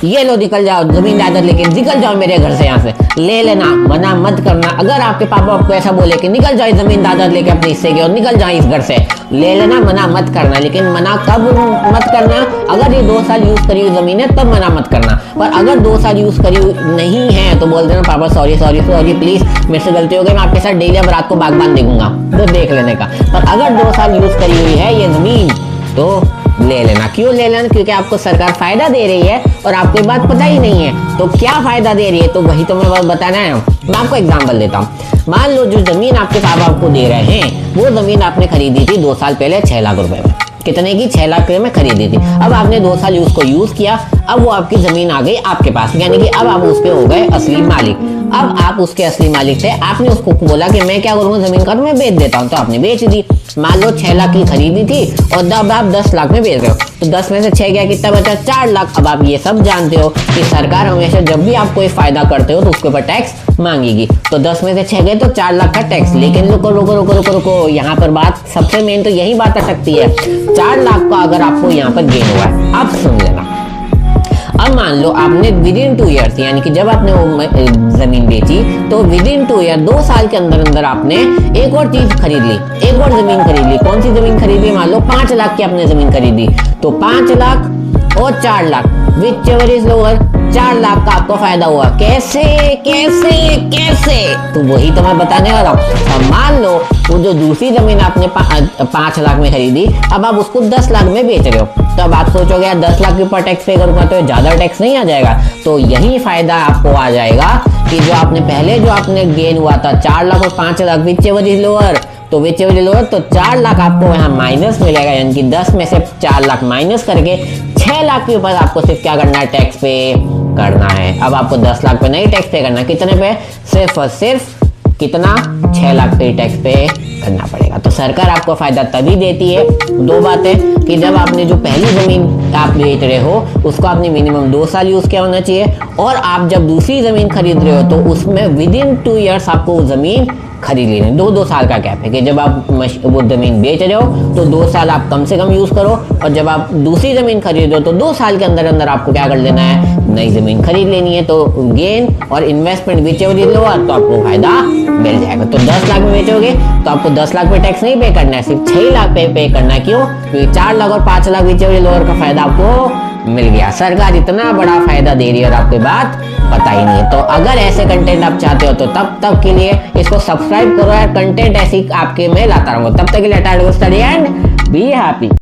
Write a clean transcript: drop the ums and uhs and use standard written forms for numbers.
ये लो निकल जाओ जमीन जायदाद लेके निकल जाओ मेरे घर से, यहाँ से ले लेना, मना मत करना। अगर आपके पापा आपको ऐसा बोले कि निकल जाओ जमीन जायदाद लेके अपने हिस्से के और निकल जाओ इस घर से, ले लेना, मना मत करना। लेकिन मना कब मत करना, अगर ये 2 साल यूज करी हुई जमीन है तब मना मत करना। पर अगर 2 साल यूज करी हुई नहीं है तो बोल देना पापा सॉरी सॉरी सॉरी प्लीज मेरे से गलती हो गई, मैं आपके साथ डेली अब रात को बागबान देखूंगा, तो देख लेने का। पर अगर 2 साल यूज करी हुई है ये जमीन तो ले लेना। क्यों ले लेना? क्योंकि आपको सरकार फायदा दे रही है और आपको ये बात पता ही नहीं है। तो क्या फायदा दे रही है, तो वही तो मैं बताना है। मैं आपको एग्जांपल देता हूँ। मान लो जो जमीन आपके पापा आपको दे रहे हैं वो जमीन आपने खरीदी थी 2 साल पहले 6 लाख रुपए में। कितने की? 6 लाख रुपए में खरीदी थी। अब आपने 2 साल उसको यूज किया, अब वो आपकी जमीन आ गई आपके पास, यानी कि अब आप उसके हो गए असली मालिक। अब आप उसके असली मालिक थे, आपने उसको बोला कि मैं क्या करूंगा जमीन का, तो मैं बेच देता हूँ, तो आपने बेच दी। मान लो 6 लाख की खरीदी थी और अब आप 10 लाख में बेच रहे हो, तो 10 में से 6 गया, कितना बचा? 4 लाख। अब आप ये सब जानते हो कि सरकार हमेशा जब भी आप कोई फायदा करते हो तो उसके ऊपर टैक्स मांगेगी। तो 10 में से 6 गए तो 4 लाख का टैक्स। लेकिन रुको रुको रुको रुको रुको, यहाँ पर बात सबसे मेन तो यही बात अटकती है। 4 लाख का अगर आपको यहाँ पर गेन हुआ है, अब सुन लेना। अब मान लो आपने विदिन 2 ईयर्स, यानी कि जब आपने वो जमीन बेची तो विदिन 2 ईयर 2 साल के अंदर अंदर आपने एक और चीज खरीद ली, एक और जमीन खरीद ली। कौन सी जमीन खरीदी? मान लो 5 लाख की आपने जमीन खरीदी, तो 5 लाख और 4 lakh which ever is lower, 4 lakh का आपको फायदा हुआ। कैसे कैसे कैसे? तो वही तो मैं बताने वाला हूँ। अब मान लो वो जो दूसरी जमीन आपने 5 लाख में खरीदी, अब आप उसको 10 लाख में बेच रहे हो, तो अब आप सोचोगे यार 10 लाख के ऊपर टैक्स पे करूंगा तो ज्यादा टैक्स नहीं आ जाएगा? तो यही फायदा आपको आ जाएगा कि जो आपने पहले जो आपने गेन हुआ था 4 लाख और 5 lakh which ever is lower, तो विच एवर इज लोअर, तो 4 लाख आपको यहाँ माइनस मिलेगा, यानी कि 10 में से 4 लाख माइनस करके 6 लाख के ऊपर आपको सिर्फ क्या करना है? टैक्स पे करना है। अब आपको 10 लाख पे नहीं टैक्स पे करना, कितने पे? सिर्फ और सिर्फ कितना? 6 लाख पे टैक्स पे करना पड़ेगा। तो सरकार आपको फायदा तभी देती है, 2 बातें, कि जब आपने जो पहली जमीन आप बेच रहे हो उसको आपने मिनिमम 2 साल यूज किया होना चाहिए, और आप जब दूसरी जमीन खरीद रहे हो तो उसमें विदिन 2 ईयर्स आपको वो जमीन खरीद लेनी। 2 साल का गैप है कि जब आप वो जमीन बेच रहे हो तो 2 साल आप कम से कम यूज करो, और जब आप दूसरी जमीन खरीदो तो 2 साल के अंदर अंदर आपको क्या कर लेना है? नई जमीन खरीद लेनी है। तो गेन और इन्वेस्टमेंट विचेवर इज लोअर, तो आपको फायदा मिल जाएगा। तो 10 लाख में बेचोगे तो आपको 10 लाख पे टैक्स नहीं पे करना है, सिर्फ 6 लाख पे करना है। क्यों? क्योंकि 4 लाख और 5 लाख विचेवर इज लोअर का फायदा आपको मिल गया। सरकार इतना बड़ा फायदा दे रही है और आपको बात पता ही नहीं है। तो अगर ऐसे कंटेंट आप चाहते हो तो तब के लिए इसको सब्सक्राइब करो यार, कंटेंट ऐसी आपके में लाता रहूंगा। तब तक के लिए स्टडी एंड बी हैप्पी।